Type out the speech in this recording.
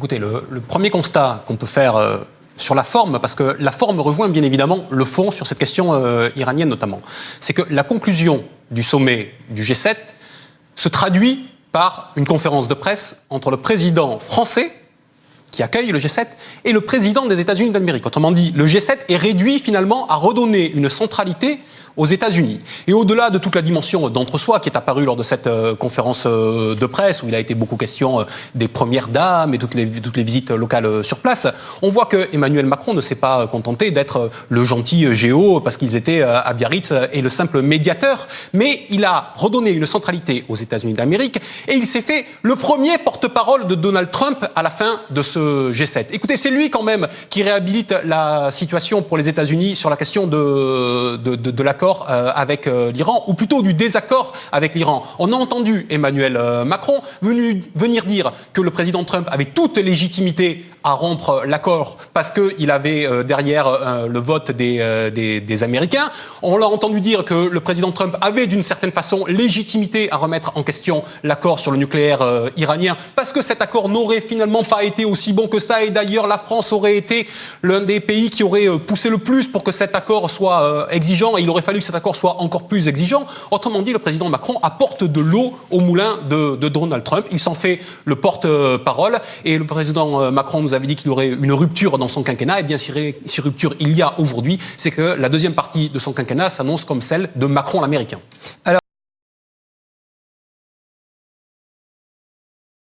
Écoutez, le premier constat qu'on peut faire sur la forme, parce que la forme rejoint bien évidemment le fond sur cette question iranienne notamment, c'est que la conclusion du sommet du G7 se traduit par une conférence de presse entre le président français qui accueille le G7 et le président des États-Unis d'Amérique. Autrement dit, le G7 est réduit finalement à redonner une centralité aux États-Unis. Et au-delà de toute la dimension d'entre-soi qui est apparue lors de cette conférence de presse, où il a été beaucoup question des premières dames et toutes les visites locales sur place, on voit que Emmanuel Macron ne s'est pas contenté d'être le gentil géo parce qu'ils étaient à Biarritz et le simple médiateur, mais il a redonné une centralité aux États-Unis d'Amérique et il s'est fait le premier porte-parole de Donald Trump à la fin de ce G7. Écoutez, c'est lui quand même qui réhabilite la situation pour les États-Unis sur la question de l'accord avec l'Iran, ou plutôt du désaccord avec l'Iran. On a entendu Emmanuel Macron venir dire que le président Trump avait toute légitimité à rompre l'accord parce qu'il avait derrière le vote des Américains. On l'a entendu dire que le président Trump avait d'une certaine façon légitimité à remettre en question l'accord sur le nucléaire iranien parce que cet accord n'aurait finalement pas été aussi bon que ça, et d'ailleurs la France aurait été l'un des pays qui aurait poussé le plus pour que cet accord soit exigeant, et il aurait fallu que cet accord soit encore plus exigeant. Autrement dit, le président Macron apporte de l'eau au moulin de Donald Trump. Il s'en fait le porte-parole, et le président Macron nous avait dit qu'il y aurait une rupture dans son quinquennat. Et bien si rupture il y a aujourd'hui, c'est que la deuxième partie de son quinquennat s'annonce comme celle de Macron l'américain.